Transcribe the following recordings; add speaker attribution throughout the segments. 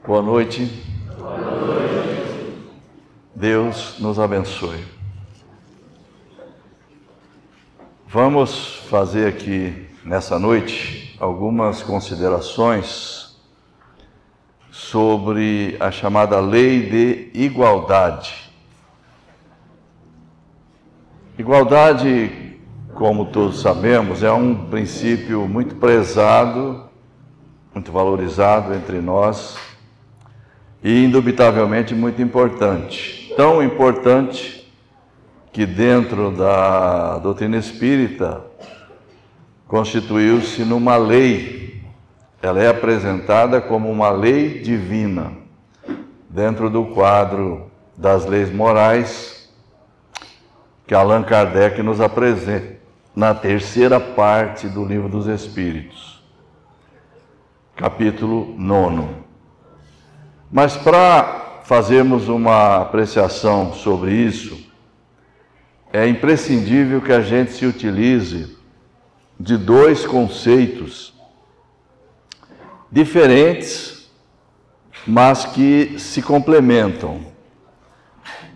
Speaker 1: Boa noite. Boa noite. Deus nos abençoe. Vamos fazer aqui nessa noite algumas considerações sobre a chamada lei de igualdade. Igualdade, como todos sabemos, é um princípio muito prezado, muito valorizado entre nós e indubitavelmente muito importante. Tão importante que dentro da doutrina espírita constituiu-se numa lei. Ela é apresentada como uma lei divina dentro do quadro das leis morais que Allan Kardec nos apresenta na terceira parte do Livro dos Espíritos, capítulo 9. Mas para fazermos uma apreciação sobre isso, é imprescindível que a gente se utilize de dois conceitos diferentes, mas que se complementam.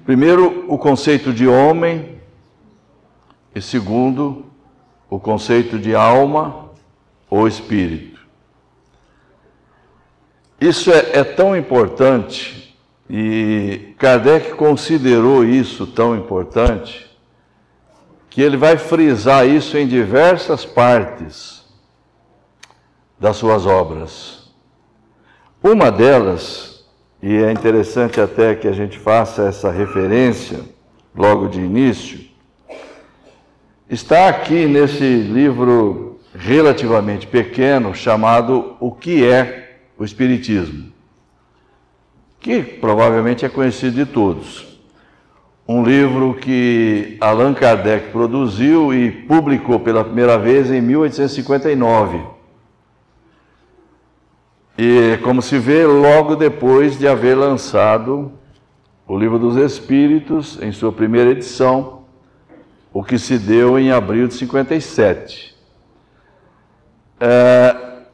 Speaker 1: Primeiro, o conceito de homem, e segundo, o conceito de alma ou espírito. Isso é tão importante, e Kardec considerou isso tão importante, que ele vai frisar isso em diversas partes das suas obras. Uma delas, e é interessante até que a gente faça essa referência logo de início, está aqui nesse livro relativamente pequeno, chamado O que é o Espiritismo, que provavelmente é conhecido de todos. Um livro que Allan Kardec produziu e publicou pela primeira vez em 1859. E, como se vê, logo depois de haver lançado o Livro dos Espíritos, em sua primeira edição, o que se deu em abril de 57.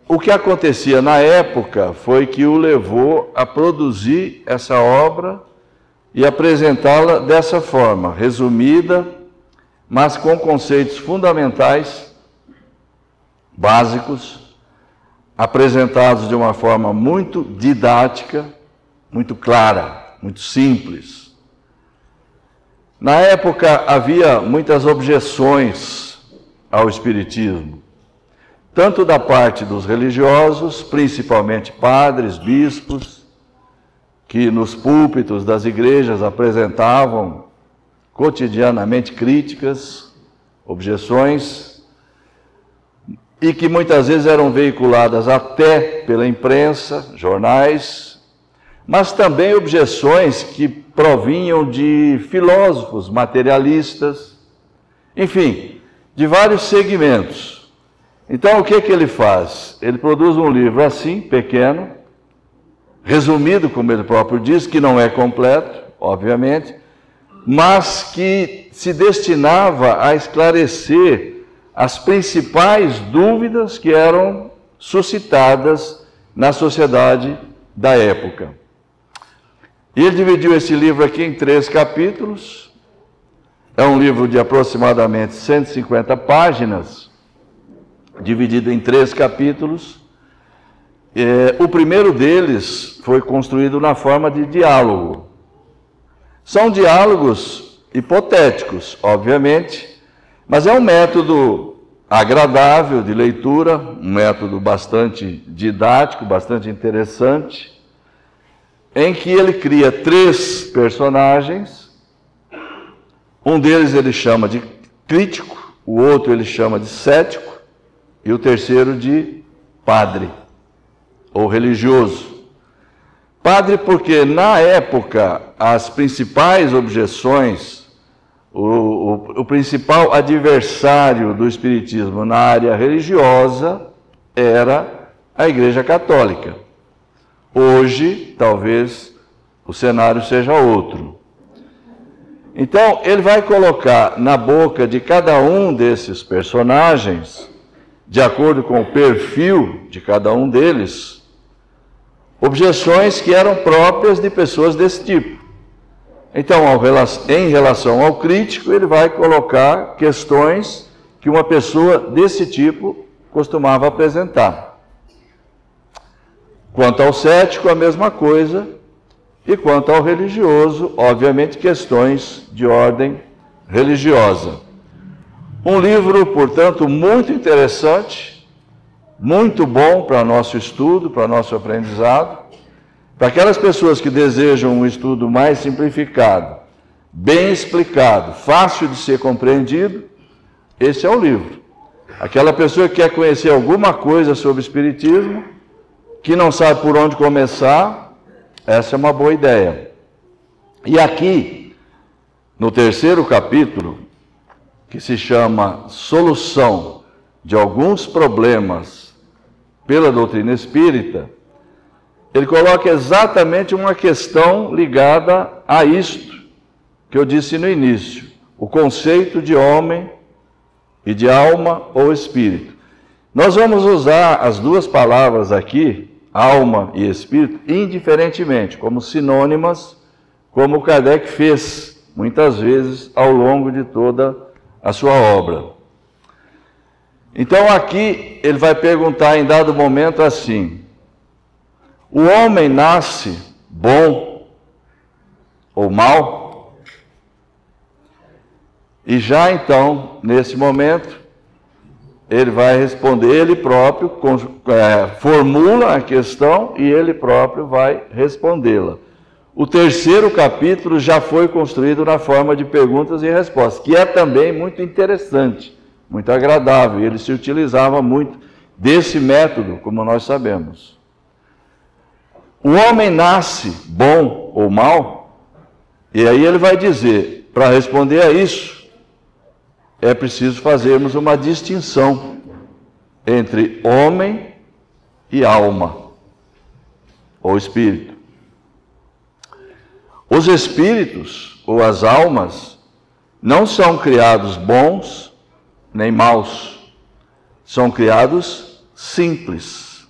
Speaker 1: O que acontecia na época foi que o levou a produzir essa obra e apresentá-la dessa forma, resumida, mas com conceitos fundamentais, básicos, apresentados de uma forma muito didática, muito clara, muito simples. Na época havia muitas objeções ao Espiritismo, tanto da parte dos religiosos, principalmente padres, bispos, que nos púlpitos das igrejas apresentavam cotidianamente críticas, objeções, e que muitas vezes eram veiculadas até pela imprensa, jornais, mas também objeções que provinham de filósofos materialistas, enfim, de vários segmentos. Então, o que ele faz? Ele produz um livro assim, pequeno, resumido, como ele próprio diz, que não é completo, obviamente, mas que se destinava a esclarecer as principais dúvidas que eram suscitadas na sociedade da época. E ele dividiu esse livro aqui em 3 capítulos. É um livro de aproximadamente 150 páginas, dividido em 3 capítulos. O primeiro deles foi construído na forma de diálogo. São diálogos hipotéticos, obviamente, mas é um método agradável de leitura, um método bastante didático, bastante interessante, em que ele cria 3 personagens. Um deles ele chama de crítico, o outro ele chama de cético, e o terceiro de padre, ou religioso. Padre porque, na época, as principais objeções, o principal adversário do Espiritismo na área religiosa era a Igreja Católica. Hoje, talvez, o cenário seja outro. Então, ele vai colocar na boca de cada um desses personagens, de acordo com o perfil de cada um deles, objeções que eram próprias de pessoas desse tipo. Então, em relação ao crítico, ele vai colocar questões que uma pessoa desse tipo costumava apresentar. Quanto ao cético, a mesma coisa, e quanto ao religioso, obviamente, questões de ordem religiosa. Um livro, portanto, muito interessante, muito bom para nosso estudo, para nosso aprendizado. Para aquelas pessoas que desejam um estudo mais simplificado, bem explicado, fácil de ser compreendido, esse é o livro. Aquela pessoa que quer conhecer alguma coisa sobre espiritismo, que não sabe por onde começar, essa é uma boa ideia. E aqui, no terceiro capítulo, que se chama Solução de alguns problemas pela doutrina espírita, ele coloca exatamente uma questão ligada a isto que eu disse no início, o conceito de homem e de alma ou espírito. Nós vamos usar as duas palavras aqui, alma e espírito, indiferentemente, como sinônimas, como Kardec fez muitas vezes ao longo de toda a sua obra. Então aqui ele vai perguntar em dado momento assim: o homem nasce bom ou mal? E já então, nesse momento, ele vai responder, ele próprio formula a questão e ele próprio vai respondê-la. O terceiro capítulo já foi construído na forma de perguntas e respostas, que é também muito interessante, muito agradável. Ele se utilizava muito desse método, como nós sabemos. O homem nasce bom ou mal? E aí ele vai dizer, para responder a isso, é preciso fazermos uma distinção entre homem e alma, ou espírito. Os espíritos, ou as almas, não são criados bons nem maus, são criados simples.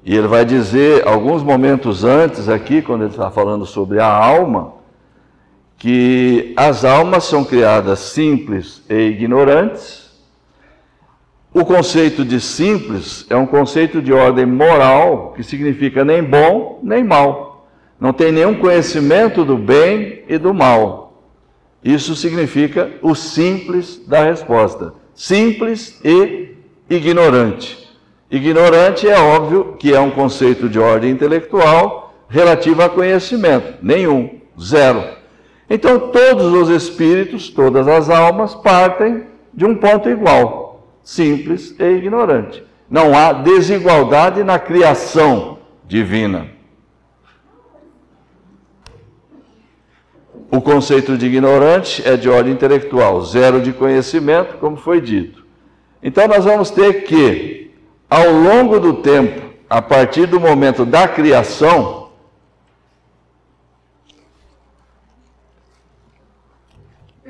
Speaker 1: E ele vai dizer, alguns momentos antes aqui, quando ele está falando sobre a alma, que as almas são criadas simples e ignorantes. O conceito de simples é um conceito de ordem moral, que significa nem bom nem mal. Não tem nenhum conhecimento do bem e do mal. Isso significa o simples da resposta. Simples e ignorante. Ignorante é óbvio que é um conceito de ordem intelectual relativo a conhecimento. Nenhum, zero. Então todos os espíritos, todas as almas partem de um ponto igual, simples e ignorante. Não há desigualdade na criação divina. O conceito de ignorante é de ordem intelectual, zero de conhecimento, como foi dito. Então nós vamos ter que, ao longo do tempo, a partir do momento da criação,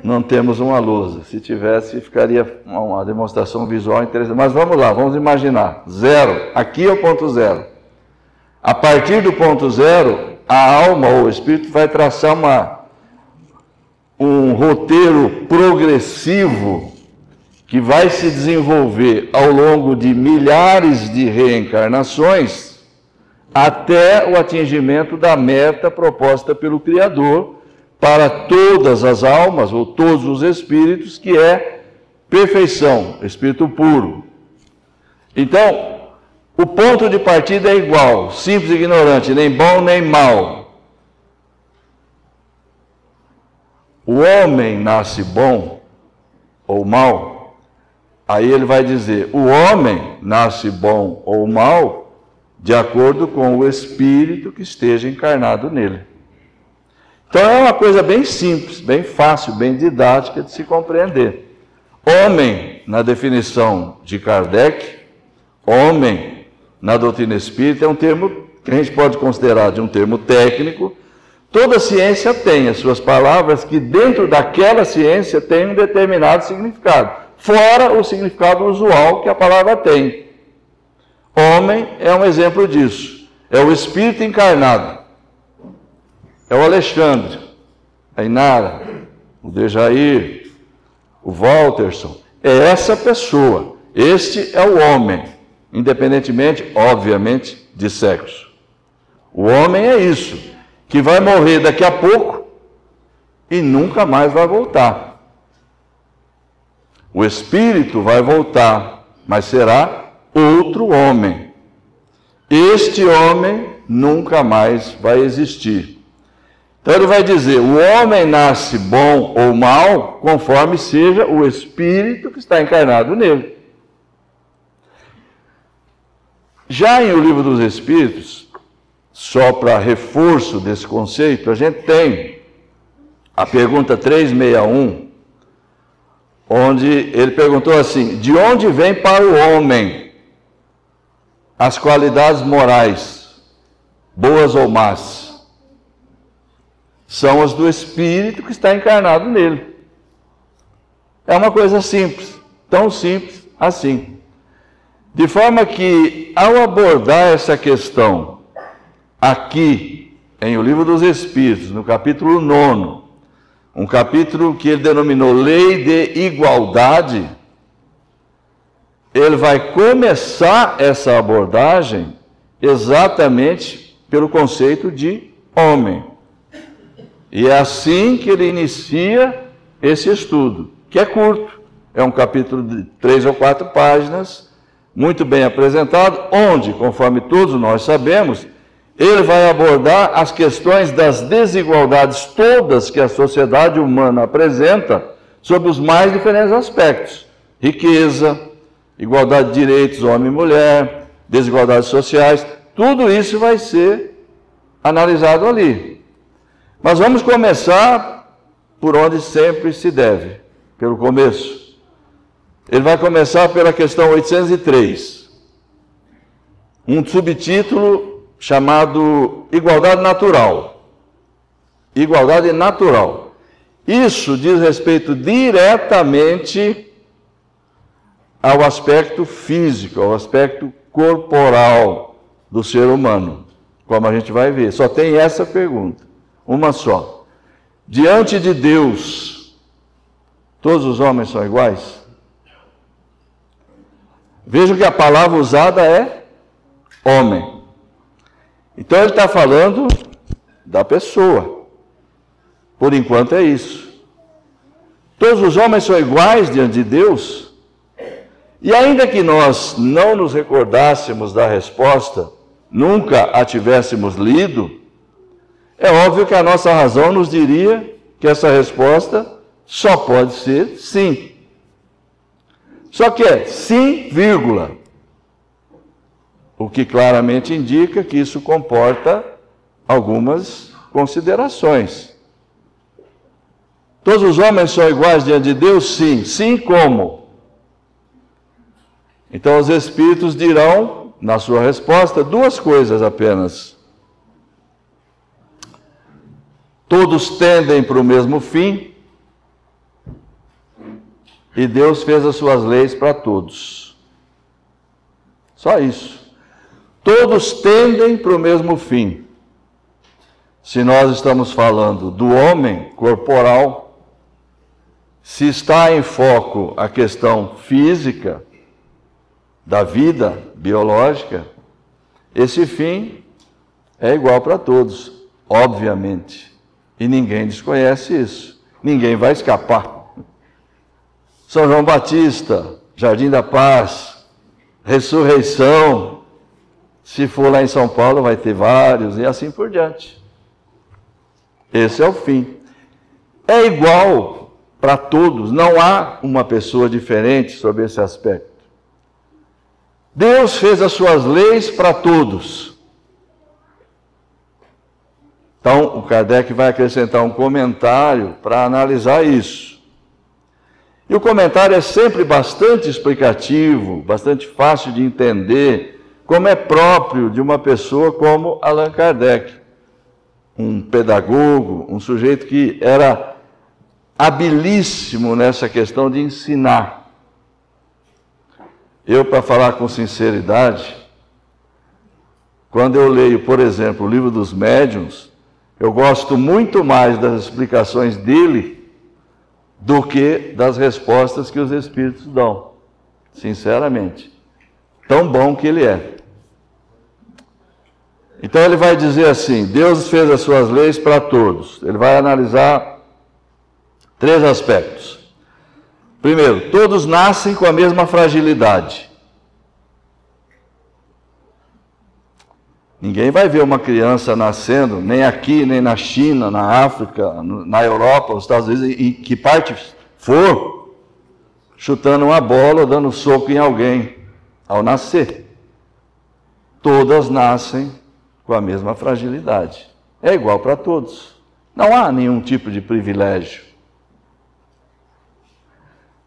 Speaker 1: não temos uma lousa. Se tivesse, ficaria uma demonstração visual interessante. Mas vamos lá, vamos imaginar. Zero, aqui é o ponto zero. A partir do ponto zero, a alma ou o espírito vai traçar um roteiro progressivo que vai se desenvolver ao longo de milhares de reencarnações até o atingimento da meta proposta pelo Criador para todas as almas ou todos os espíritos, que é perfeição, espírito puro. Então, o ponto de partida é igual, simples e ignorante, nem bom nem mal. O homem nasce bom ou mal? Aí ele vai dizer, o homem nasce bom ou mal de acordo com o espírito que esteja encarnado nele. Então é uma coisa bem simples, bem fácil, bem didática de se compreender. Homem, na definição de Kardec, homem, na doutrina espírita, é um termo que a gente pode considerar de um termo técnico. Toda ciência tem as suas palavras que dentro daquela ciência tem um determinado significado, fora o significado usual que a palavra tem. Homem é um exemplo disso. É o Espírito encarnado. É o Alexandre, a Inara, o Dejair, o Walterson. É essa pessoa. Este é o homem, independentemente, obviamente, de sexo. O homem é isso, que vai morrer daqui a pouco e nunca mais vai voltar. O Espírito vai voltar, mas será outro homem. Este homem nunca mais vai existir. Então ele vai dizer, o homem nasce bom ou mal, conforme seja o Espírito que está encarnado nele. Já em O Livro dos Espíritos, só para reforço desse conceito, a gente tem a pergunta 361, onde ele perguntou assim, de onde vem para o homem as qualidades morais, boas ou más? São as do Espírito que está encarnado nele. É uma coisa simples, tão simples assim. De forma que, ao abordar essa questão aqui, em O Livro dos Espíritos, no capítulo 9, um capítulo que ele denominou Lei de Igualdade, ele vai começar essa abordagem exatamente pelo conceito de homem. E é assim que ele inicia esse estudo, que é curto. É um capítulo de 3 ou 4 páginas, muito bem apresentado, onde, conforme todos nós sabemos, ele vai abordar as questões das desigualdades todas que a sociedade humana apresenta, sob os mais diferentes aspectos. Riqueza, igualdade de direitos, homem e mulher, desigualdades sociais, tudo isso vai ser analisado ali. Mas vamos começar por onde sempre se deve, pelo começo. Ele vai começar pela questão 803, um subtítulo chamado Igualdade Natural. Igualdade natural. Isso diz respeito diretamente ao aspecto físico, ao aspecto corporal do ser humano, como a gente vai ver. Só tem essa pergunta. Uma só. Diante de Deus, todos os homens são iguais? Vejam que a palavra usada é homem. Então ele está falando da pessoa. Por enquanto é isso. Todos os homens são iguais diante de Deus? E ainda que nós não nos recordássemos da resposta, nunca a tivéssemos lido, é óbvio que a nossa razão nos diria que essa resposta só pode ser sim. Só que é sim, vírgula. O que claramente indica que isso comporta algumas considerações. Todos os homens são iguais diante de Deus? Sim. Sim como? Então os Espíritos dirão, na sua resposta, duas coisas apenas. Todos tendem para o mesmo fim, e Deus fez as suas leis para todos. Só isso. Todos tendem para o mesmo fim. Se nós estamos falando do homem corporal, se está em foco a questão física, da vida biológica, esse fim é igual para todos, obviamente. E ninguém desconhece isso. Ninguém vai escapar. São João Batista, Jardim da Paz, Ressurreição. Se for lá em São Paulo, vai ter vários, e assim por diante. Esse é o fim. É igual para todos, não há uma pessoa diferente sobre esse aspecto. Deus fez as suas leis para todos. Então, o Kardec vai acrescentar um comentário para analisar isso. E o comentário é sempre bastante explicativo, bastante fácil de entender, como é próprio de uma pessoa como Allan Kardec, um pedagogo, um sujeito que era habilíssimo nessa questão de ensinar. Eu, para falar com sinceridade, quando eu leio, por exemplo, o livro dos médiuns, eu gosto muito mais das explicações dele do que das respostas que os espíritos dão, sinceramente. Tão bom que ele é. Então ele vai dizer assim, Deus fez as suas leis para todos. Ele vai analisar 3 aspectos. Primeiro, todos nascem com a mesma fragilidade. Ninguém vai ver uma criança nascendo, nem aqui, nem na China, na África, na Europa, nos Estados Unidos, em que parte for, chutando uma bola ou dando soco em alguém ao nascer. Todas nascem com a mesma fragilidade. É igual para todos. Não há nenhum tipo de privilégio.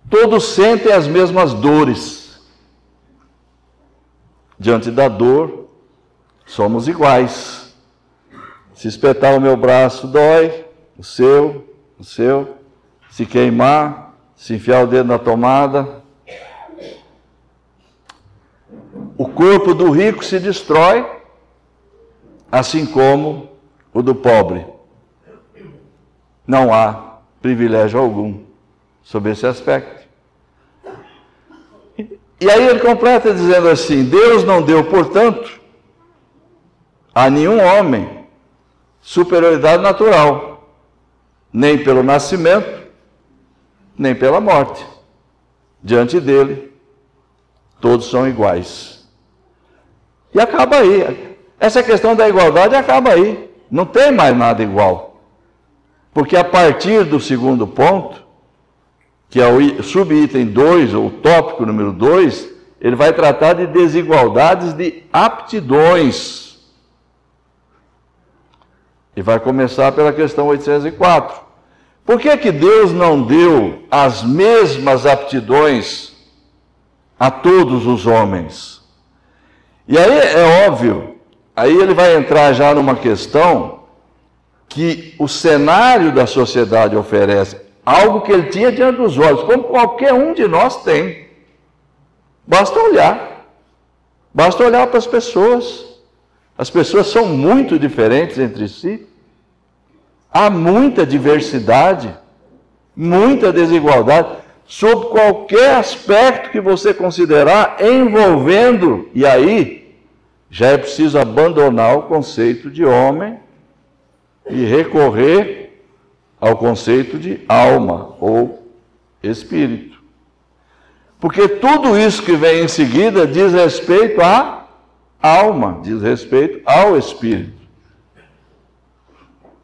Speaker 1: Todos sentem as mesmas dores. Diante da dor, somos iguais. Se espetar o meu braço, dói. O seu. Se queimar, se enfiar o dedo na tomada. O corpo do rico se destrói, assim como o do pobre. Não há privilégio algum sobre esse aspecto. E aí ele completa dizendo assim, Deus não deu, portanto, a nenhum homem superioridade natural, nem pelo nascimento, nem pela morte. Diante dele, todos são iguais. E acaba aí. Essa questão da igualdade acaba aí. Não tem mais nada igual. Porque a partir do segundo ponto, que é o subitem 2, ou o tópico número 2, ele vai tratar de desigualdades de aptidões. E vai começar pela questão 804. Por que que Deus não deu as mesmas aptidões a todos os homens? E aí é óbvio, aí ele vai entrar já numa questão que o cenário da sociedade oferece, algo que ele tinha diante dos olhos, como qualquer um de nós tem. Basta olhar para as pessoas. As pessoas são muito diferentes entre si. Há muita diversidade, muita desigualdade, sob qualquer aspecto que você considerar, envolvendo, e aí já é preciso abandonar o conceito de homem e recorrer ao conceito de alma ou espírito. Porque tudo isso que vem em seguida diz respeito à alma, diz respeito ao espírito.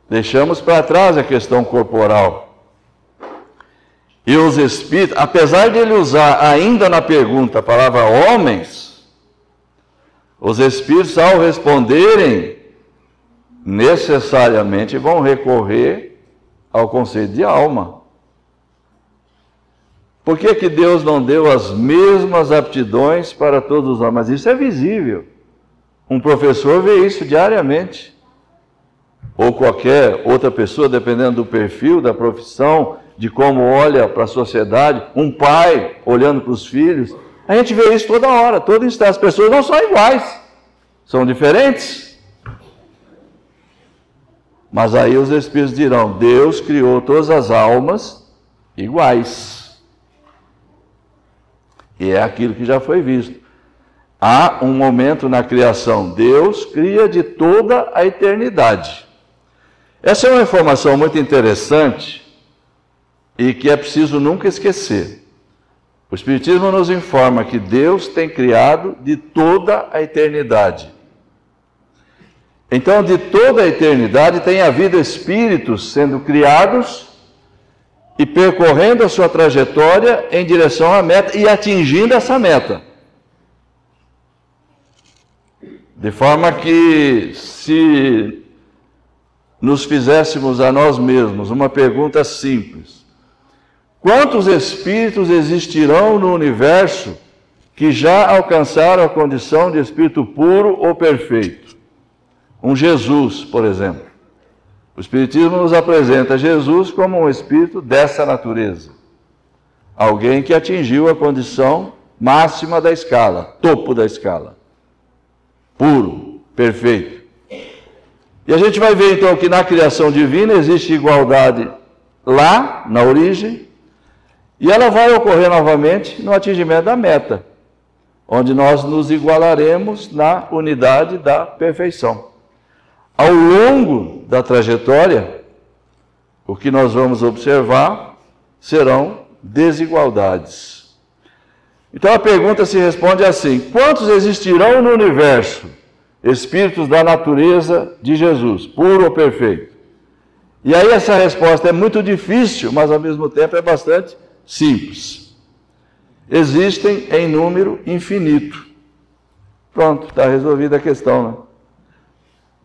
Speaker 1: Deixamos para trás a questão corporal. E os espíritos, apesar de ele usar ainda na pergunta a palavra homens, os espíritos, ao responderem, necessariamente vão recorrer ao conceito de alma. Por que que Deus não deu as mesmas aptidões para todos os homens? Mas isso é visível. Um professor vê isso diariamente. Ou qualquer outra pessoa, dependendo do perfil, da profissão, de como olha para a sociedade, um pai olhando para os filhos, a gente vê isso toda hora, todo instante. As pessoas não são iguais, são diferentes. Mas aí os Espíritos dirão, Deus criou todas as almas iguais. E é aquilo que já foi visto. Há um momento na criação, Deus cria de toda a eternidade. Essa é uma informação muito interessante e que é preciso nunca esquecer. O Espiritismo nos informa que Deus tem criado de toda a eternidade. Então, de toda a eternidade tem havido espíritos sendo criados e percorrendo a sua trajetória em direção à meta e atingindo essa meta. De forma que, se nos fizéssemos a nós mesmos uma pergunta simples: quantos espíritos existirão no universo que já alcançaram a condição de espírito puro ou perfeito? Um Jesus, por exemplo. O Espiritismo nos apresenta Jesus como um espírito dessa natureza. Alguém que atingiu a condição máxima da escala, topo da escala. Puro, perfeito. E a gente vai ver então que na criação divina existe igualdade lá, na origem, e ela vai ocorrer novamente no atingimento da meta, onde nós nos igualaremos na unidade da perfeição. Ao longo da trajetória, o que nós vamos observar serão desigualdades. Então a pergunta se responde assim: quantos existirão no universo espíritos da natureza de Jesus, puro ou perfeito? E aí essa resposta é muito difícil, mas ao mesmo tempo é bastante simples. Existem em número infinito. Pronto, está resolvida a questão, né?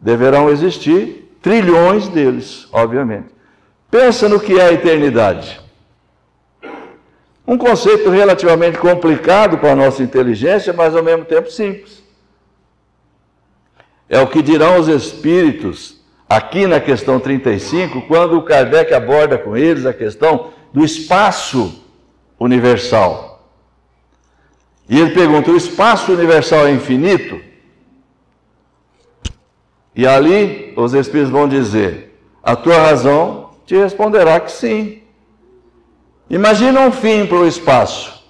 Speaker 1: Deverão existir trilhões deles, obviamente. Pensa no que é a eternidade. Um conceito relativamente complicado para a nossa inteligência, mas ao mesmo tempo simples. É o que dirão os espíritos aqui na questão 35, quando o Kardec aborda com eles a questão do espaço universal. E ele pergunta: o espaço universal é infinito? E ali os espíritos vão dizer: a tua razão te responderá que sim. Imagina um fim para o espaço.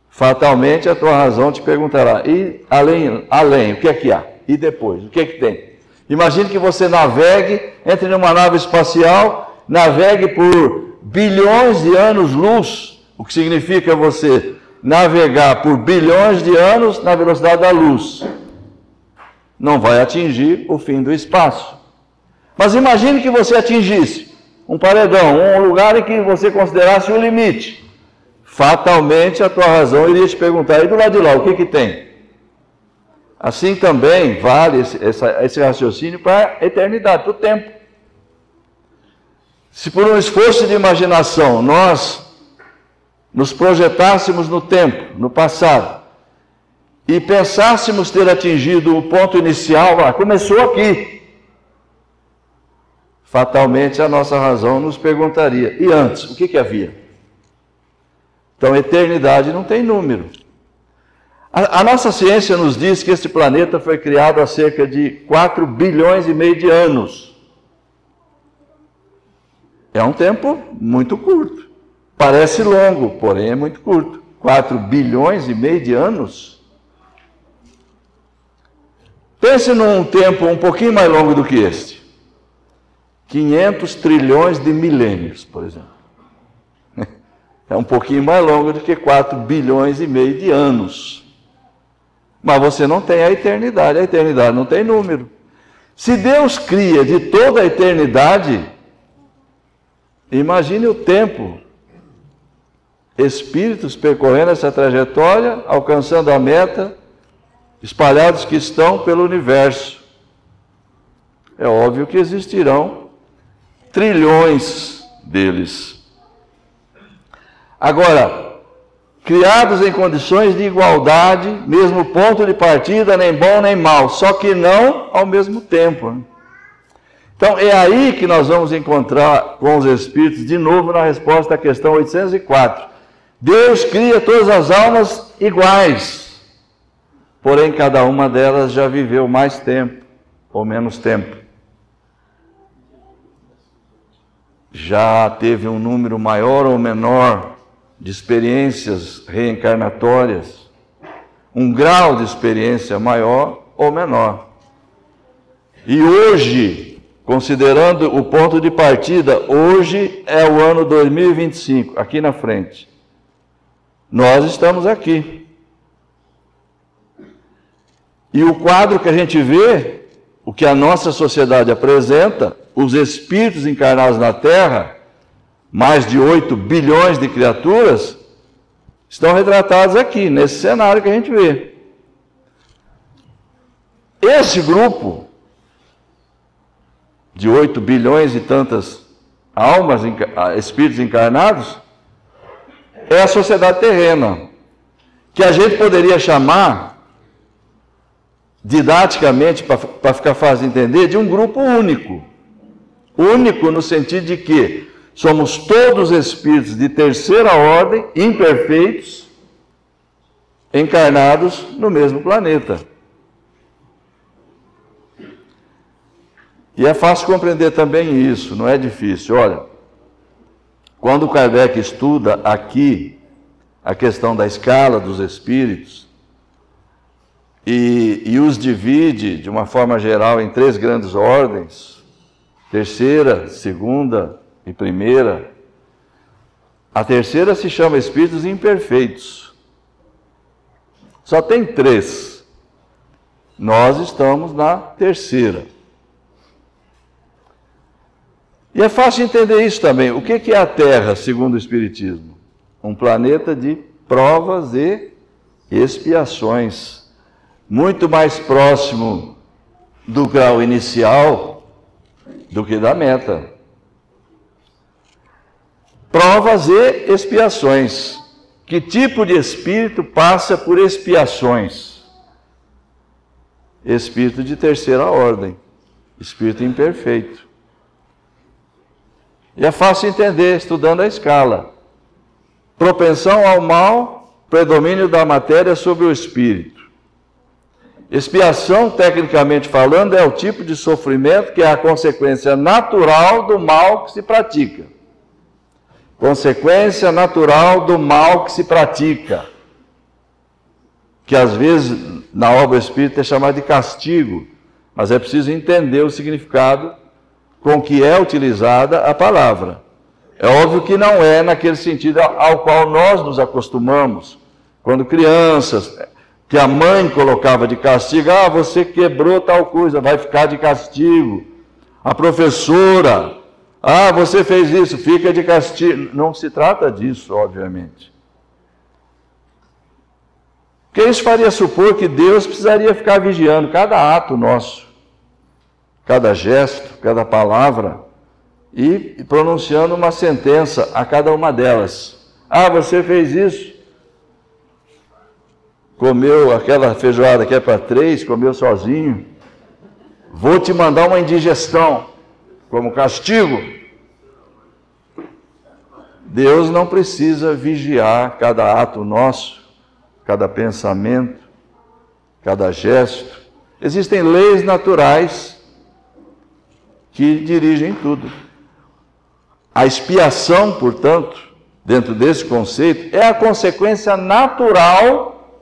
Speaker 1: Fatalmente a tua razão te perguntará: e além, o que é que há? E depois, o que é que tem? Imagine que você navegue, entre numa nave espacial, navegue por bilhões de anos-luz, o que significa você navegar por bilhões de anos na velocidade da luz. Não vai atingir o fim do espaço. Mas imagine que você atingisse um paredão, um lugar em que você considerasse o limite. Fatalmente a tua razão iria te perguntar: e do lado de lá, o que que tem? Assim também vale esse raciocínio para a eternidade, para o tempo. Se por um esforço de imaginação nós nos projetássemos no tempo, no passado, e pensássemos ter atingido o ponto inicial, começou aqui, fatalmente a nossa razão nos perguntaria: e antes, o que que havia? Então, eternidade não tem número. A nossa ciência nos diz que este planeta foi criado há cerca de 4 bilhões e meio de anos. É um tempo muito curto. Parece longo, porém é muito curto. 4 bilhões e meio de anos? Pense num tempo um pouquinho mais longo do que este. 500 trilhões de milênios, por exemplo. É um pouquinho mais longo do que 4 bilhões e meio de anos. Mas você não tem a eternidade não tem número. Se Deus cria de toda a eternidade, imagine o tempo. Espíritos percorrendo essa trajetória, alcançando a meta, espalhados que estão pelo universo. É óbvio que existirão trilhões deles. Agora, criados em condições de igualdade, mesmo ponto de partida, nem bom nem mal, só que não ao mesmo tempo. Então, é aí que nós vamos encontrar com os Espíritos, de novo, na resposta à questão 804. Deus cria todas as almas iguais, porém cada uma delas já viveu mais tempo ou menos tempo. Já teve um número maior ou menor de experiências reencarnatórias, um grau de experiência maior ou menor. E hoje, considerando o ponto de partida, hoje é o ano 2025, aqui na frente. Nós estamos aqui. E o quadro que a gente vê, o que a nossa sociedade apresenta, os espíritos encarnados na Terra, mais de 8 bilhões de criaturas, estão retratados aqui, nesse cenário que a gente vê. Esse grupo de 8 bilhões e tantas almas, espíritos encarnados, é a sociedade terrena, que a gente poderia chamar, didaticamente, para ficar fácil de entender, de um grupo único. Único no sentido de que somos todos espíritos de terceira ordem, imperfeitos, encarnados no mesmo planeta. E é fácil compreender também isso, não é difícil. Olha, quando Kardec estuda aqui a questão da escala dos espíritos e os divide de uma forma geral em 3 grandes ordens, terceira, segunda e primeira, a terceira se chama espíritos imperfeitos. Só tem 3. Nós estamos na terceira. E é fácil entender isso também. O que é a Terra, segundo o Espiritismo? Um planeta de provas e expiações. Muito mais próximo do grau inicial do que da meta. Provas e expiações. Que tipo de espírito passa por expiações? Espírito de terceira ordem. Espírito imperfeito. E é fácil entender estudando a escala. Propensão ao mal, predomínio da matéria sobre o espírito. Expiação, tecnicamente falando, é o tipo de sofrimento que é a consequência natural do mal que se pratica. Consequência natural do mal que se pratica. Que às vezes na obra espírita é chamado de castigo, mas é preciso entender o significado com que é utilizada a palavra. É óbvio que não é naquele sentido ao qual nós nos acostumamos. Quando crianças, que a mãe colocava de castigo, você quebrou tal coisa, vai ficar de castigo. A professora, você fez isso, fica de castigo. Não se trata disso, obviamente. Porque isso faria supor que Deus precisaria ficar vigiando cada ato nosso, cada gesto, cada palavra, e pronunciando uma sentença a cada uma delas. Você fez isso, comeu aquela feijoada que é para 3, comeu sozinho, vou te mandar uma indigestão, como castigo. Deus não precisa vigiar cada ato nosso, cada pensamento, cada gesto. Existem leis naturais que dirigem tudo. A expiação, portanto, dentro desse conceito, é a consequência natural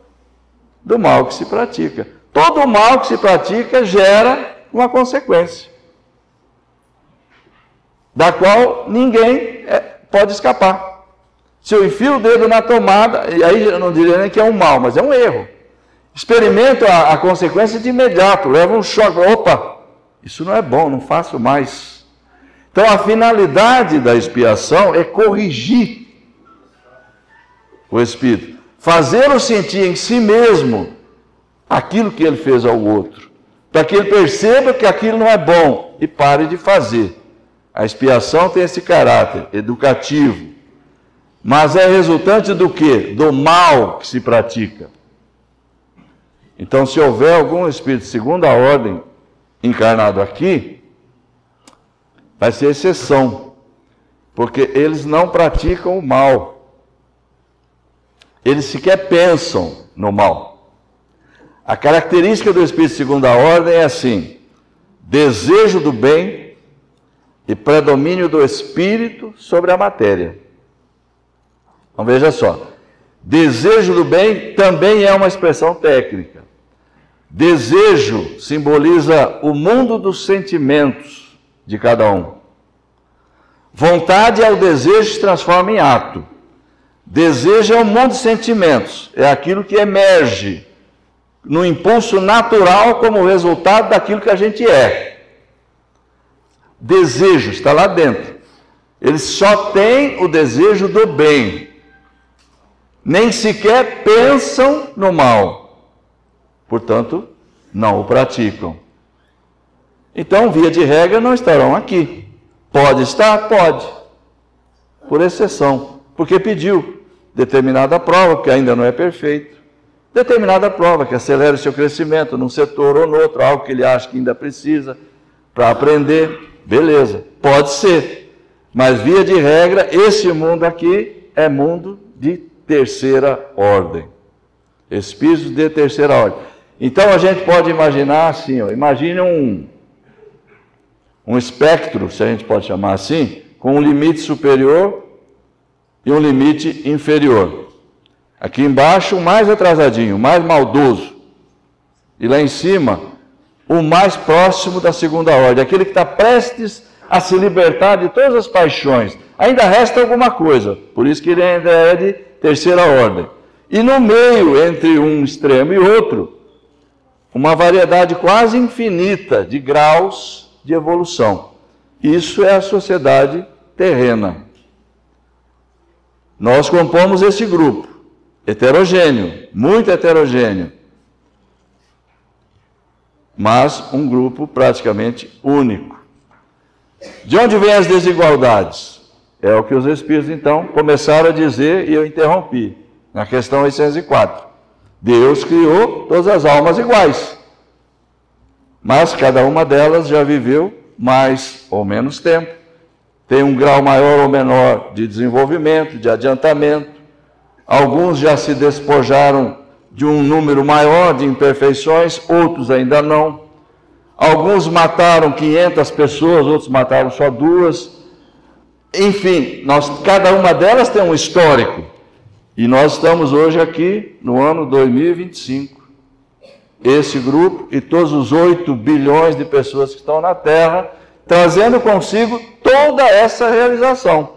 Speaker 1: do mal que se pratica. Todo mal que se pratica gera uma consequência, da qual ninguém pode escapar. Se eu enfio o dedo na tomada, e aí eu não diria nem que é um mal, mas é um erro. Experimento a consequência de imediato, leva um choque, opa, isso não é bom, não faço mais. Então a finalidade da expiação é corrigir o espírito, fazê-lo sentir em si mesmo aquilo que ele fez ao outro, para que ele perceba que aquilo não é bom e pare de fazer. A expiação tem esse caráter educativo, mas é resultante do quê? Do mal que se pratica. Então, se houver algum espírito de segunda ordem encarnado aqui, vai ser exceção, porque eles não praticam o mal. Eles sequer pensam no mal. A característica do espírito de segunda ordem é assim: desejo do bem e predomínio do espírito sobre a matéria. Então veja só, desejo do bem também é uma expressão técnica. Desejo simboliza o mundo dos sentimentos de cada um. Vontade é o desejo que se transforma em ato. Desejo é o mundo dos sentimentos, é aquilo que emerge no impulso natural como resultado daquilo que a gente é. Desejo está lá dentro. Eles só têm o desejo do bem. Nem sequer pensam no mal. Portanto, não o praticam. Então, via de regra, não estarão aqui. Pode estar? Pode. Por exceção. Porque pediu determinada prova, que ainda não é perfeito. Determinada prova que acelere o seu crescimento num setor ou no outro, algo que ele acha que ainda precisa para aprender. Beleza, pode ser. Mas, via de regra, esse mundo aqui é mundo de terceira ordem. Espíritos de terceira ordem. Então, a gente pode imaginar assim, imagine um espectro, se a gente pode chamar assim, com um limite superior e um limite inferior. Aqui embaixo, o mais atrasadinho, o mais maldoso. E lá em cima, o mais próximo da segunda ordem, aquele que está prestes a se libertar de todas as paixões. Ainda resta alguma coisa, por isso que ele ainda é de terceira ordem. E no meio, entre um extremo e outro, uma variedade quase infinita de graus de evolução. Isso é a sociedade terrena. Nós compomos esse grupo, heterogêneo, muito heterogêneo, mas um grupo praticamente único. De onde vêm as desigualdades? É o que os Espíritos, então, começaram a dizer e eu interrompi, na questão 804. Deus criou todas as almas iguais, mas cada uma delas já viveu mais ou menos tempo, tem um grau maior ou menor de desenvolvimento, de adiantamento. Alguns já se despojaram de um número maior de imperfeições, outros ainda não. Alguns mataram 500 pessoas, outros mataram só 2. Enfim, cada uma delas tem um histórico. E nós estamos hoje aqui no ano 2025. Esse grupo e todos os 8 bilhões de pessoas que estão na Terra, trazendo consigo toda essa realização,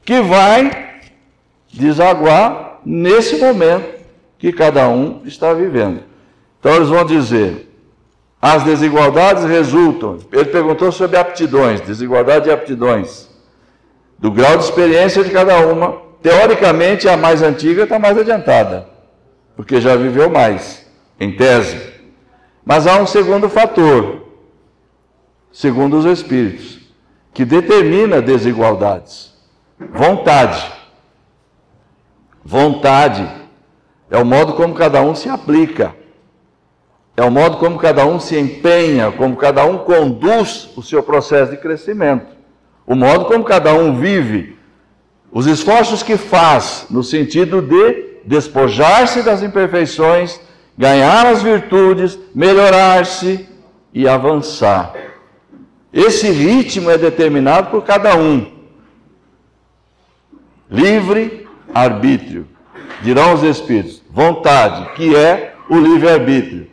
Speaker 1: que vai desaguar nesse momento que cada um está vivendo. Então eles vão dizer, as desigualdades resultam, ele perguntou sobre aptidões, desigualdade de aptidões, do grau de experiência de cada uma. Teoricamente a mais antiga está mais adiantada, porque já viveu mais, em tese. Mas há um segundo fator, segundo os Espíritos, que determina desigualdades. Vontade. Vontade é o modo como cada um se aplica, é o modo como cada um se empenha, como cada um conduz o seu processo de crescimento, o modo como cada um vive, os esforços que faz no sentido de despojar-se das imperfeições, ganhar as virtudes, melhorar-se e avançar. Esse ritmo é determinado por cada um. Livre arbítrio, dirão os Espíritos. Vontade, que é o livre-arbítrio.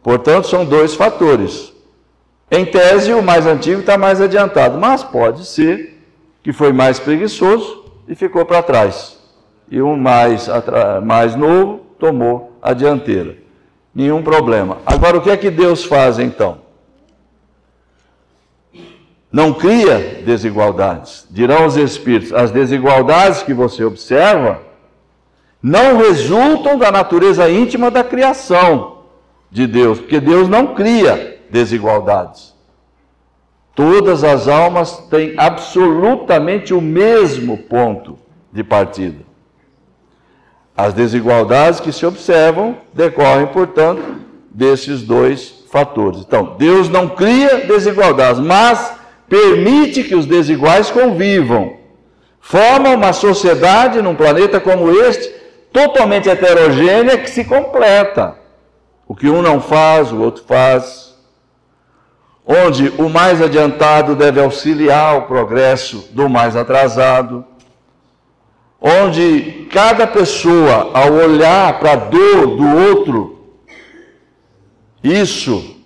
Speaker 1: Portanto, são 2 fatores. Em tese, o mais antigo está mais adiantado, mas pode ser que foi mais preguiçoso e ficou para trás. E o mais novo tomou a dianteira. Nenhum problema. Agora, o que é que Deus faz, então? Não cria desigualdades. Dirão os Espíritos, as desigualdades que você observa não resultam da natureza íntima da criação de Deus, porque Deus não cria desigualdades. Todas as almas têm absolutamente o mesmo ponto de partida. As desigualdades que se observam decorrem, portanto, desses 2 fatores. Então, Deus não cria desigualdades, mas permite que os desiguais convivam. Forma uma sociedade num planeta como este, totalmente heterogênea, que se completa. O que um não faz, o outro faz. Onde o mais adiantado deve auxiliar o progresso do mais atrasado. Onde cada pessoa, ao olhar para a dor do outro, isso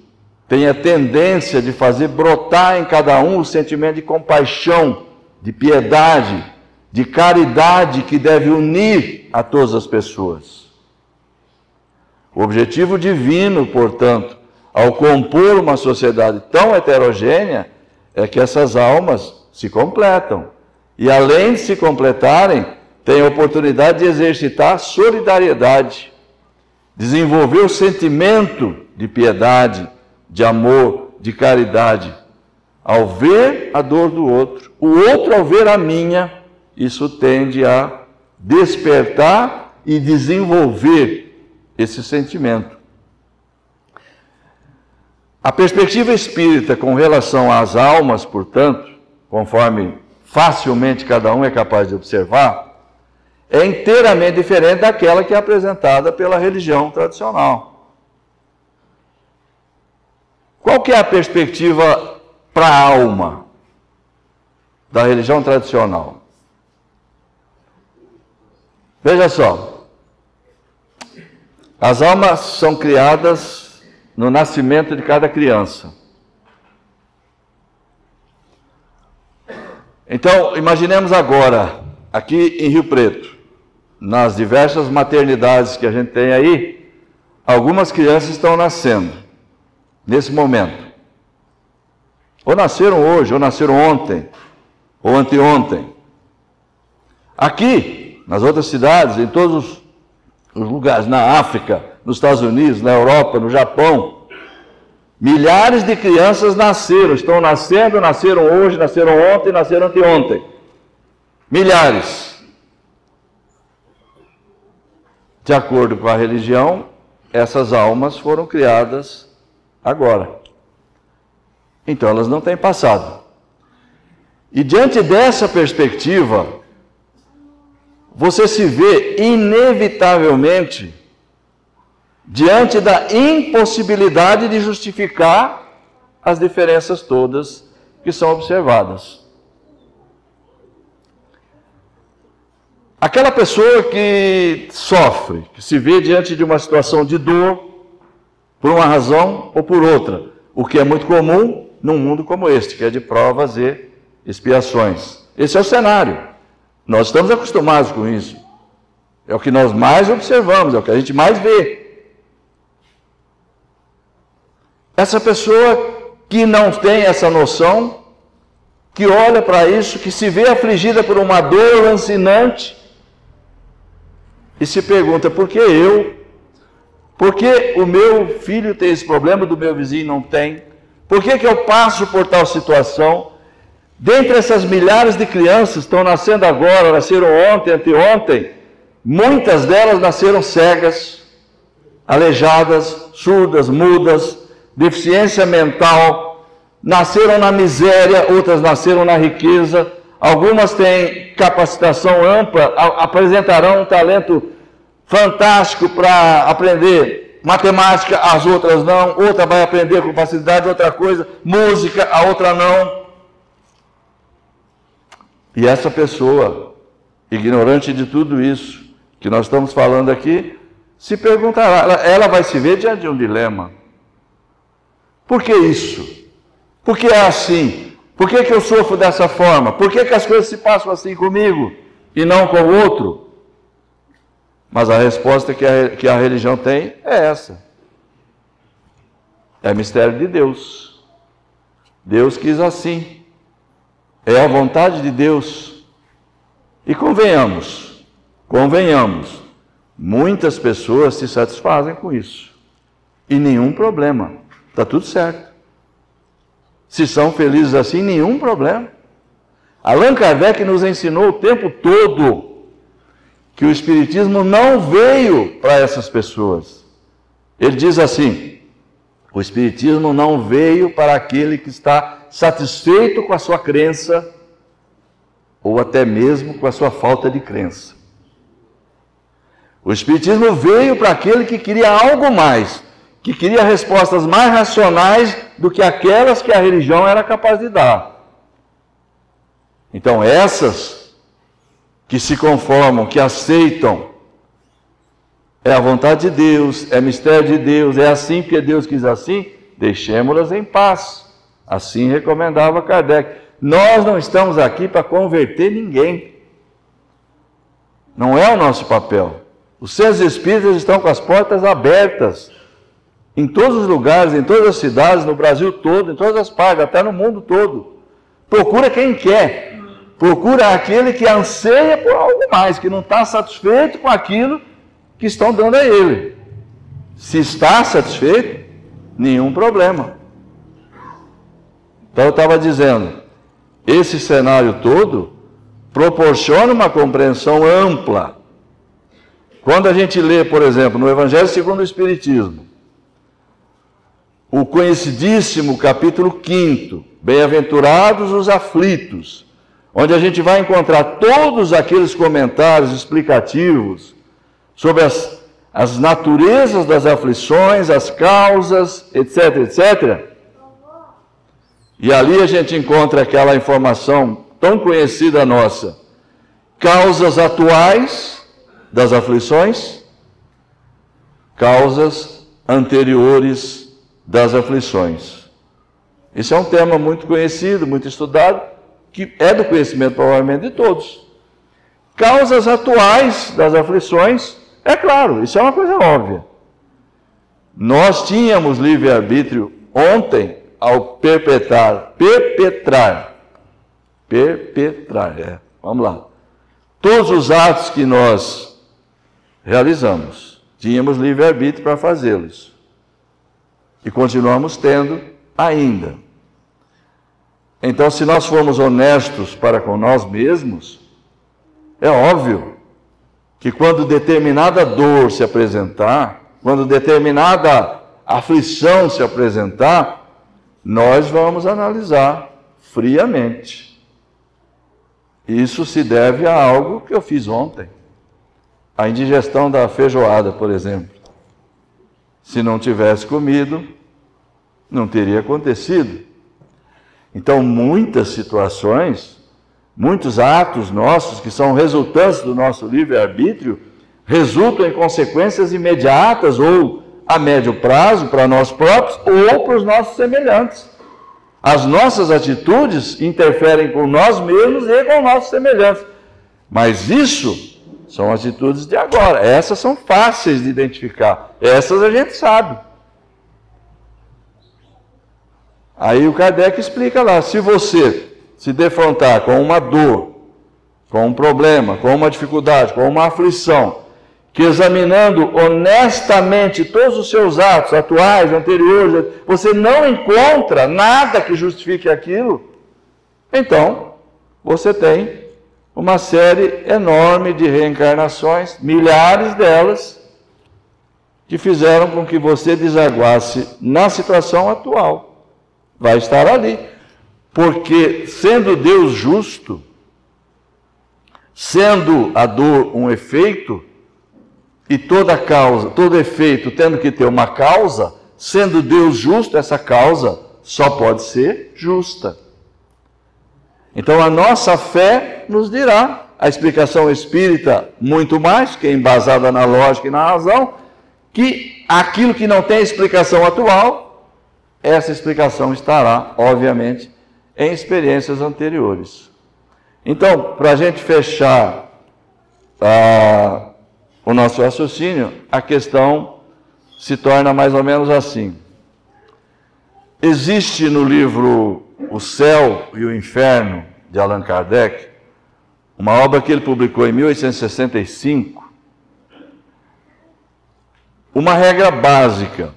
Speaker 1: tem a tendência de fazer brotar em cada um o sentimento de compaixão, de piedade, de caridade que deve unir a todas as pessoas. O objetivo divino, portanto, ao compor uma sociedade tão heterogênea, é que essas almas se completam. E além de se completarem, têm a oportunidade de exercitar solidariedade, desenvolver o sentimento de piedade, de amor, de caridade. Ao ver a dor do outro, o outro ao ver a minha, isso tende a despertar e desenvolver esse sentimento. A perspectiva espírita com relação às almas, portanto, conforme facilmente cada um é capaz de observar, é inteiramente diferente daquela que é apresentada pela religião tradicional. Qual que é a perspectiva para a alma da religião tradicional. Veja só, as almas são criadas no nascimento de cada criança. Então, imaginemos agora, aqui em Rio Preto, nas diversas maternidades que a gente tem aí, algumas crianças estão nascendo, nesse momento. Ou nasceram hoje, ou nasceram ontem, ou anteontem. Aqui, nas outras cidades, em todos os lugares, na África, nos Estados Unidos, na Europa, no Japão, milhares de crianças nasceram, estão nascendo, nasceram hoje, nasceram ontem, nasceram anteontem. Milhares. De acordo com a religião, essas almas foram criadas agora. Então elas não têm passado. E diante dessa perspectiva, você se vê inevitavelmente diante da impossibilidade de justificar as diferenças todas que são observadas. Aquela pessoa que sofre, que se vê diante de uma situação de dor, por uma razão ou por outra, o que é muito comum num mundo como este, que é de provas e expiações. Esse é o cenário. Nós estamos acostumados com isso. É o que nós mais observamos, é o que a gente mais vê. Essa pessoa que não tem essa noção, que olha para isso, que se vê afligida por uma dor lancinante e se pergunta, por que eu? Por que o meu filho tem esse problema, do meu vizinho não tem? Por que eu passo por tal situação? Dentre essas milhares de crianças que estão nascendo agora, nasceram ontem, anteontem, muitas delas nasceram cegas, aleijadas, surdas, mudas, deficiência mental, nasceram na miséria, outras nasceram na riqueza, algumas têm capacitação ampla, apresentarão um talento fantástico para aprender matemática, as outras não, outra vai aprender com facilidade, outra coisa, música, a outra não. E essa pessoa, ignorante de tudo isso que nós estamos falando aqui, se perguntará, ela vai se ver diante de um dilema. Por que isso? Por que é assim? Por que eu sofro dessa forma? Por que as coisas se passam assim comigo e não com o outro? Mas a resposta que a religião tem é essa. É mistério de Deus. Deus quis assim. É a vontade de Deus. E convenhamos, muitas pessoas se satisfazem com isso. E nenhum problema. Está tudo certo. Se são felizes assim, nenhum problema. Allan Kardec nos ensinou o tempo todo que o Espiritismo não veio para essas pessoas. Ele diz assim, o Espiritismo não veio para aquele que está satisfeito com a sua crença, ou até mesmo com a sua falta de crença. O Espiritismo veio para aquele que queria algo mais, que queria respostas mais racionais do que aquelas que a religião era capaz de dar. Então essas que se conformam, que aceitam, é a vontade de Deus, é mistério de Deus, é assim porque Deus quis assim, deixemos-las em paz. Assim recomendava Kardec. Nós não estamos aqui para converter ninguém. Não é o nosso papel. Os centros espíritas estão com as portas abertas. Em todos os lugares, em todas as cidades, no Brasil todo, em todas as partes, até no mundo todo. Procura quem quer. Procura aquele que anseia por algo mais, que não está satisfeito com aquilo que estão dando a ele. Se está satisfeito, nenhum problema. Então eu estava dizendo, esse cenário todo proporciona uma compreensão ampla. Quando a gente lê, por exemplo, no Evangelho segundo o Espiritismo, o conhecidíssimo capítulo 5, Bem-aventurados os aflitos, onde a gente vai encontrar todos aqueles comentários explicativos sobre as naturezas das aflições, as causas, etc, etc. E ali a gente encontra aquela informação tão conhecida nossa: causas atuais das aflições, causas anteriores das aflições. Esse é um tema muito conhecido, muito estudado, que é do conhecimento provavelmente de todos. Causas atuais das aflições, é claro, isso é uma coisa óbvia. Nós tínhamos livre-arbítrio ontem ao perpetrar, vamos lá. Todos os atos que nós realizamos, tínhamos livre-arbítrio para fazê-los. E continuamos tendo ainda. Então, se nós formos honestos para com nós mesmos, é óbvio que quando determinada dor se apresentar, quando determinada aflição se apresentar, nós vamos analisar friamente. Isso se deve a algo que eu fiz ontem. A indigestão da feijoada, por exemplo. Se não tivesse comido, não teria acontecido. Então, muitas situações, muitos atos nossos que são resultantes do nosso livre-arbítrio, resultam em consequências imediatas ou a médio prazo para nós próprios ou para os nossos semelhantes. As nossas atitudes interferem com nós mesmos e com nossos semelhantes. Mas isso são atitudes de agora. Essas são fáceis de identificar. Essas a gente sabe. Aí o Kardec explica lá, se você se defrontar com uma dor, com um problema, com uma dificuldade, com uma aflição, que examinando honestamente todos os seus atos atuais, anteriores, você não encontra nada que justifique aquilo, então você tem uma série enorme de reencarnações, milhares delas, que fizeram com que você desaguasse na situação atual. Vai estar ali, porque sendo Deus justo, sendo a dor um efeito, e toda causa, todo efeito tendo que ter uma causa, sendo Deus justo, essa causa só pode ser justa. Então a nossa fé nos dirá, a explicação espírita muito mais, que é embasada na lógica e na razão, que aquilo que não tem explicação atual, essa explicação estará, obviamente, em experiências anteriores. Então, para a gente fechar o nosso raciocínio, a questão se torna mais ou menos assim. Existe no livro O Céu e o Inferno, de Allan Kardec, uma obra que ele publicou em 1865, uma regra básica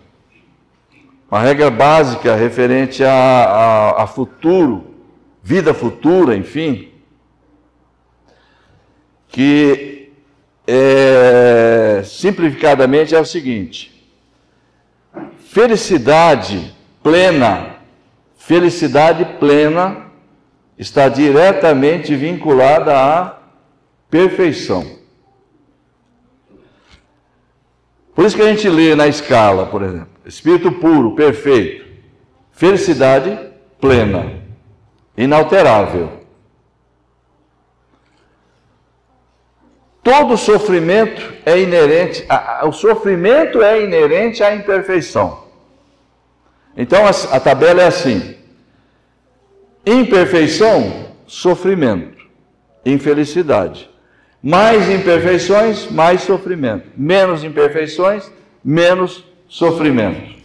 Speaker 1: referente a futuro, vida futura, enfim, que simplificadamente é o seguinte: felicidade plena está diretamente vinculada à perfeição. Por isso que a gente lê na escala, por exemplo, espírito puro, perfeito, felicidade plena, inalterável. Todo sofrimento é inerente, o sofrimento é inerente à imperfeição. Então a tabela é assim: imperfeição, sofrimento, infelicidade. Mais imperfeições, mais sofrimento. Menos imperfeições, menos sofrimento.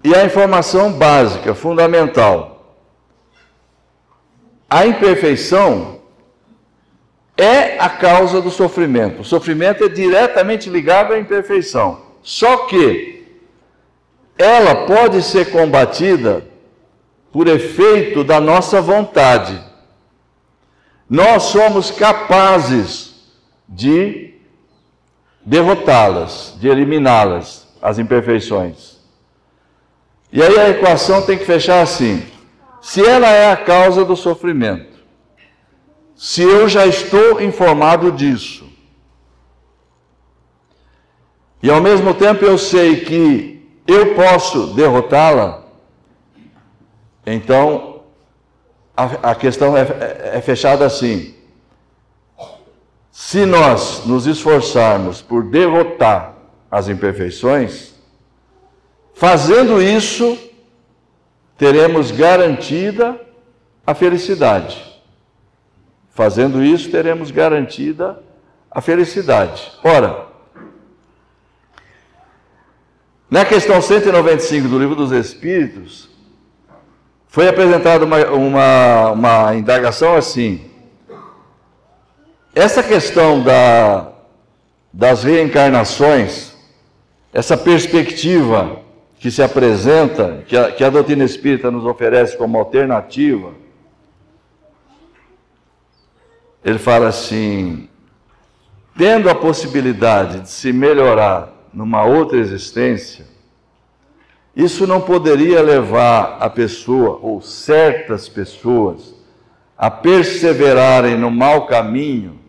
Speaker 1: E a informação básica, fundamental: a imperfeição é a causa do sofrimento. O sofrimento é diretamente ligado à imperfeição. Só que ela pode ser combatida por efeito da nossa vontade. Nós somos capazes de derrotá-las, de eliminá-las, as imperfeições. E aí a equação tem que fechar assim: se ela é a causa do sofrimento, se eu já estou informado disso, e ao mesmo tempo eu sei que eu posso derrotá-la? Então, a questão é fechada assim. Se nós nos esforçarmos por derrotar as imperfeições, fazendo isso, teremos garantida a felicidade. Fazendo isso, teremos garantida a felicidade. Ora, na questão 195 do Livro dos Espíritos, foi apresentada uma indagação assim. Essa questão das reencarnações, essa perspectiva que se apresenta, que a doutrina espírita nos oferece como alternativa, ele fala assim: tendo a possibilidade de se melhorar numa outra existência, isso não poderia levar a pessoa, ou certas pessoas, a perseverarem no mau caminho,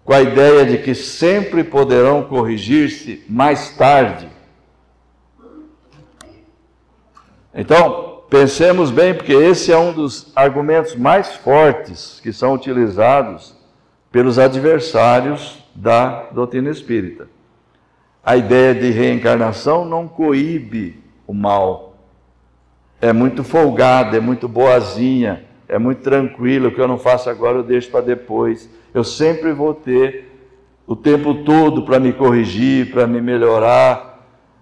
Speaker 1: com a ideia de que sempre poderão corrigir-se mais tarde. Então, pensemos bem, porque esse é um dos argumentos mais fortes que são utilizados pelos adversários da doutrina espírita. A ideia de reencarnação não coíbe o mal. É muito folgada, é muito boazinha, é muito tranquilo. O que eu não faço agora eu deixo para depois. Eu sempre vou ter o tempo todo para me corrigir, para me melhorar.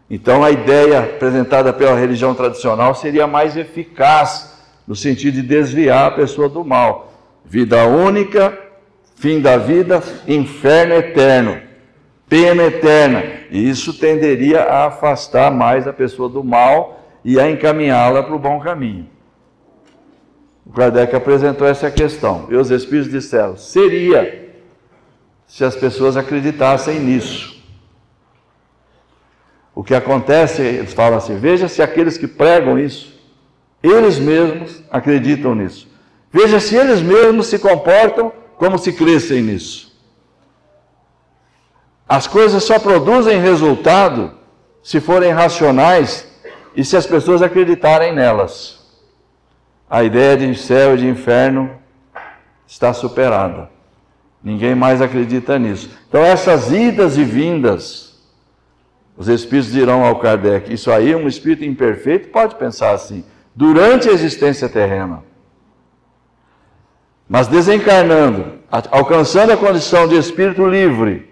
Speaker 1: Então a ideia apresentada pela religião tradicional seria mais eficaz, no sentido de desviar a pessoa do mal. Vida única, fim da vida, inferno eterno, pena eterna. E isso tenderia a afastar mais a pessoa do mal e a encaminhá-la para o bom caminho. O Kardec apresentou essa questão. E os Espíritos disseram: seria, se as pessoas acreditassem nisso. O que acontece, eles falam assim: veja se aqueles que pregam isso, eles mesmos acreditam nisso. Veja se eles mesmos se comportam como se crescem nisso. As coisas só produzem resultado se forem racionais e se as pessoas acreditarem nelas. A ideia de céu e de inferno está superada. Ninguém mais acredita nisso. Então essas idas e vindas, os Espíritos dirão ao Kardec: isso aí, um espírito imperfeito pode pensar assim, durante a existência terrena. Mas desencarnando, alcançando a condição de espírito livre,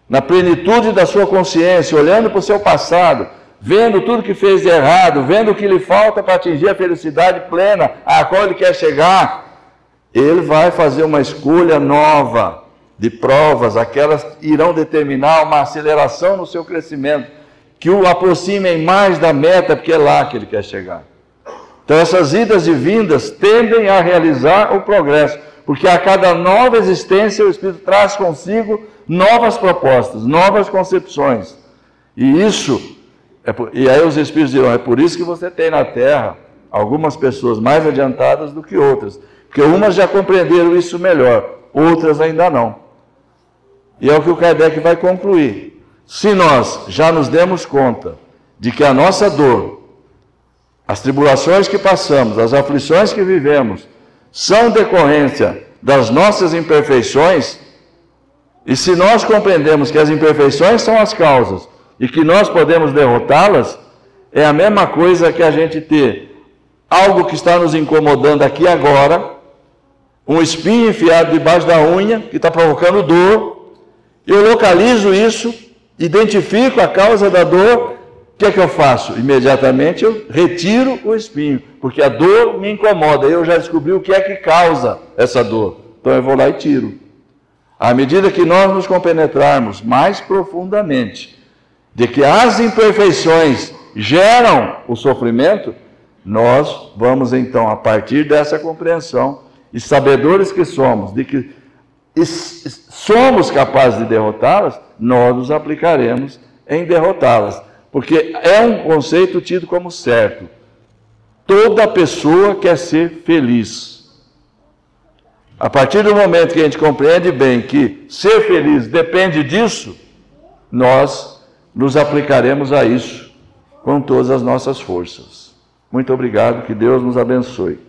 Speaker 1: na plenitude da sua consciência, olhando para o seu passado, vendo tudo que fez de errado, vendo o que lhe falta para atingir a felicidade plena a qual ele quer chegar, ele vai fazer uma escolha nova de provas, aquelas que irão determinar uma aceleração no seu crescimento, que o aproximem mais da meta, porque é lá que ele quer chegar. Então essas idas e vindas tendem a realizar o progresso, porque a cada nova existência o Espírito traz consigo novas propostas, novas concepções. E isso, e aí os Espíritos dirão: é por isso que você tem na Terra algumas pessoas mais adiantadas do que outras, porque umas já compreenderam isso melhor, outras ainda não. E é o que o Kardec vai concluir. Se nós já nos demos conta de que a nossa dor, as tribulações que passamos, as aflições que vivemos, são decorrência das nossas imperfeições, e se nós compreendemos que as imperfeições são as causas e que nós podemos derrotá-las, é a mesma coisa que a gente ter algo que está nos incomodando aqui agora, um espinho enfiado debaixo da unha que está provocando dor. Eu localizo isso, identifico a causa da dor. O que é que eu faço? Imediatamente eu retiro o espinho, porque a dor me incomoda. Eu já descobri o que é que causa essa dor. Então eu vou lá e tiro. À medida que nós nos compenetrarmos mais profundamente de que as imperfeições geram o sofrimento, nós vamos então, a partir dessa compreensão, e sabedores que somos, de que somos capazes de derrotá-las, nós nos aplicaremos em derrotá-las. Porque é um conceito tido como certo. Toda pessoa quer ser feliz. A partir do momento que a gente compreende bem que ser feliz depende disso, nós nos aplicaremos a isso com todas as nossas forças. Muito obrigado, que Deus nos abençoe.